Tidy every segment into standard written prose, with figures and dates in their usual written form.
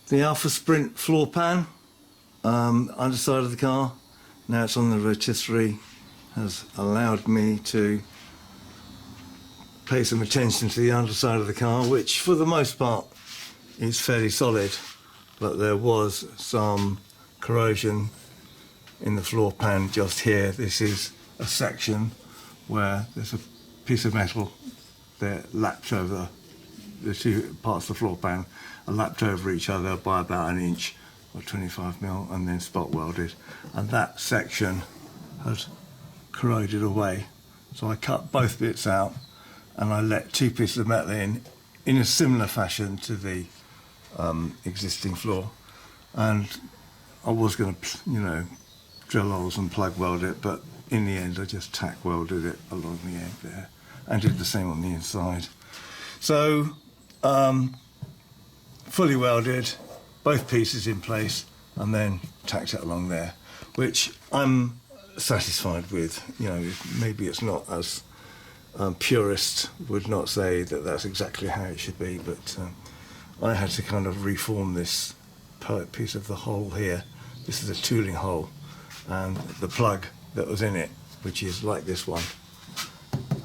The Alfasud Sprint floor pan, underside of the car. Now it's on the rotisserie, has allowed me to pay some attention to the underside of the car, which for the most part is fairly solid, but there was some corrosion in the floor pan just here. This is a section where there's a piece of metal that lapped over the two parts of the floor pan, are lapped over each other by about 1 inch or 25mm, and then spot welded, and that section has corroded away. So I cut both bits out and I let 2 pieces of metal in a similar fashion to the existing floor, and I was going to, drill holes and plug weld it, but in the end I just tack welded it along the end there and did the same on the inside. So fully welded, both pieces in place, and then tacked it along there, which I'm satisfied with. Maybe it's not as purists would not say that that's exactly how it should be, but I had to kind of reform this piece of the hole here. This is a tooling hole, and the plug that was in it, which is like this one,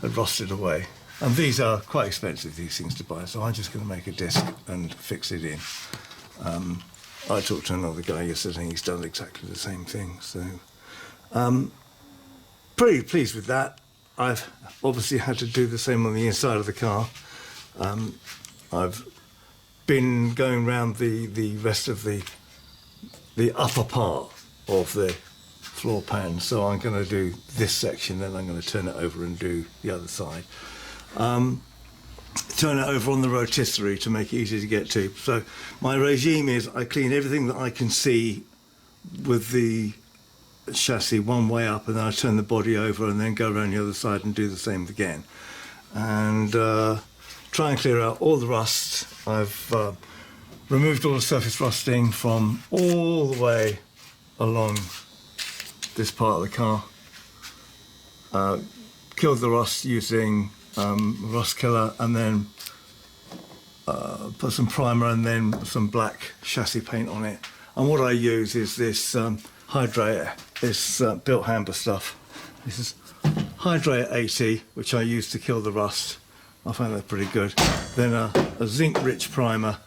had rusted away. And these are quite expensive, these things to buy, so I'm just going to make a disc and fix it in. I talked to another guy yesterday and he's done exactly the same thing, so pretty pleased with that. I've obviously had to do the same on the inside of the car. I've been going around the rest of the upper part of the floor pan, so I'm going to do this section, then I'm going to turn it over and do the other side. Turn it over on the rotisserie to make it easy to get to. So my regime is I clean everything that I can see with the chassis one way up, and then I turn the body over and then go around the other side and do the same again. And try and clear out all the rust. I've removed all the surface rusting from all the way along this part of the car. Killed the rust using rust killer, and then put some primer and then some black chassis paint on it. And what I use is this hydrator, this built hamper stuff. This is hydrator 80, which I use to kill the rust. I find that pretty good. Then a zinc rich primer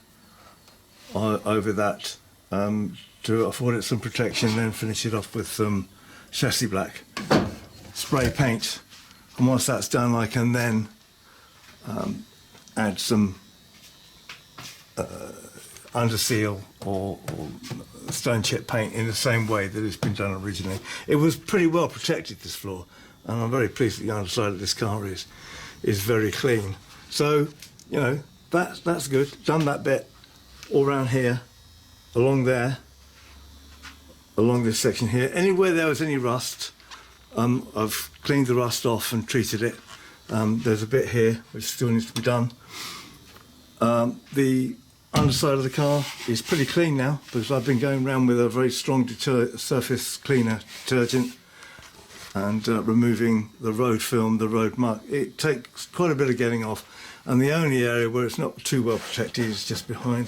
over that to afford it some protection, then finish it off with some chassis black spray paint. And once that's done, I can then add some underseal or stone chip paint in the same way that it's been done originally. It was pretty well protected, this floor, and I'm very pleased that the underside of this car is very clean. So, that's good. Done that bit all around here, along there, along this section here. Anywhere there was any rust, I've cleaned the rust off and treated it. There's a bit here which still needs to be done. The underside of the car is pretty clean now, because I've been going around with a very strong surface cleaner detergent and removing the road film, the road muck. It takes quite a bit of getting off, and the only area where it's not too well protected is just behind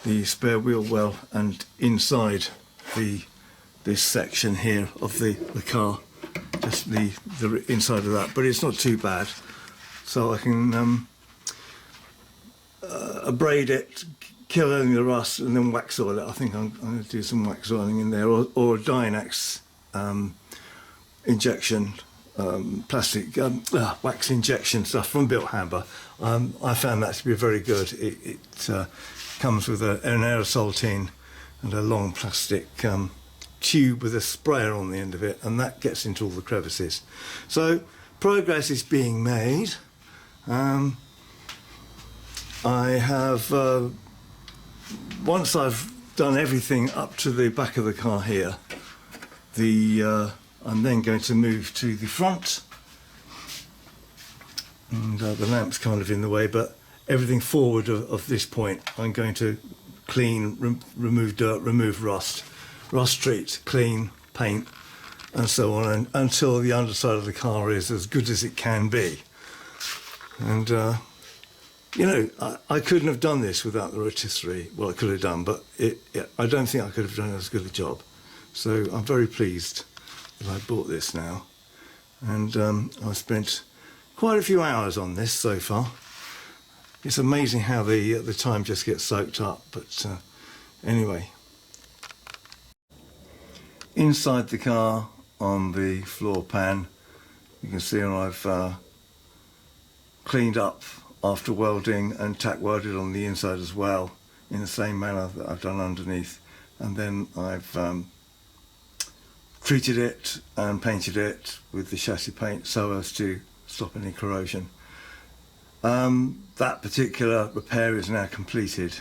the spare wheel well and inside this section here of the car, just the inside of that, but it's not too bad. So I can abrade it, kill any of the rust, and then wax oil it. I think I'm going to do some wax oiling in there, or a Dynax injection, plastic wax injection stuff from Built Hamper. I found that to be very good. It comes with an aerosol tin and a long plastic tube with a sprayer on the end of it, and that gets into all the crevices. So progress is being made. I have, once I've done everything up to the back of the car here, I'm then going to move to the front, and the lamp's kind of in the way, but everything forward of this point I'm going to clean, remove dirt, remove rust treat, clean, paint, and so on, until the underside of the car is as good as it can be. And You know, I couldn't have done this without the rotisserie. Well, I could have done, but I don't think I could have done as good a job. So I'm very pleased that I bought this now. And I've spent quite a few hours on this so far. It's amazing how the time just gets soaked up. But anyway, inside the car on the floor pan, you can see I've cleaned up after welding and tack welded on the inside as well, in the same manner that I've done underneath. And then I've treated it and painted it with the chassis paint so as to stop any corrosion. That particular repair is now completed.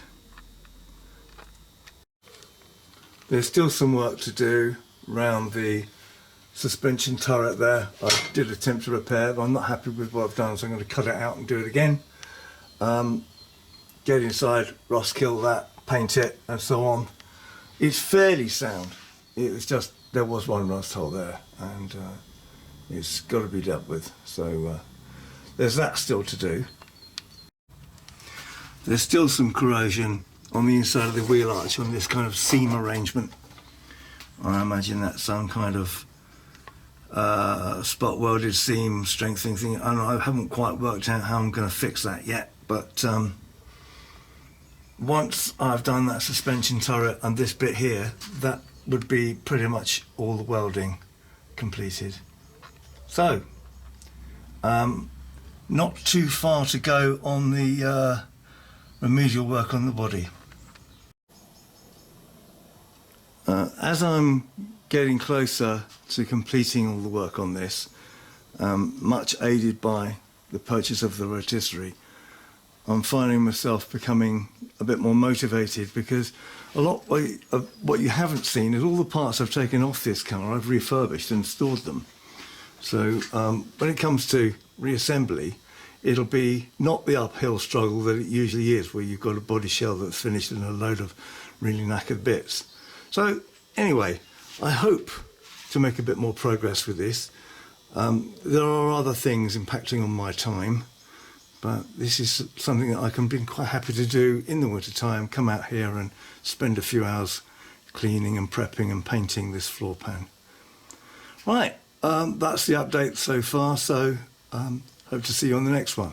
There's still some work to do around the suspension turret there. I did attempt to repair, but I'm not happy with what I've done, so I'm going to cut it out and do it again. Get inside, rust kill that, paint it, and so on. It's fairly sound. It's just there was one rust hole there, and it's got to be dealt with. So there's that still to do. There's still some corrosion on the inside of the wheel arch on this kind of seam arrangement. I imagine that's some kind of spot welded seam strengthening thing. I haven't quite worked out how I'm going to fix that yet, but once I've done that suspension turret and this bit here, that would be pretty much all the welding completed. So not too far to go on the remedial work on the body. As I'm getting closer to completing all the work on this, much aided by the purchase of the rotisserie, I'm finding myself becoming a bit more motivated, because a lot of what you haven't seen is all the parts I've taken off this car I've refurbished and stored them. So when it comes to reassembly, it'll be not the uphill struggle that it usually is, where you've got a body shell that's finished in a load of really knackered bits. So anyway, I hope to make a bit more progress with this. There are other things impacting on my time, but this is something that I can be quite happy to do in the winter time, come out here and spend a few hours cleaning and prepping and painting this floor pan. Right, that's the update so far, so hope to see you on the next one.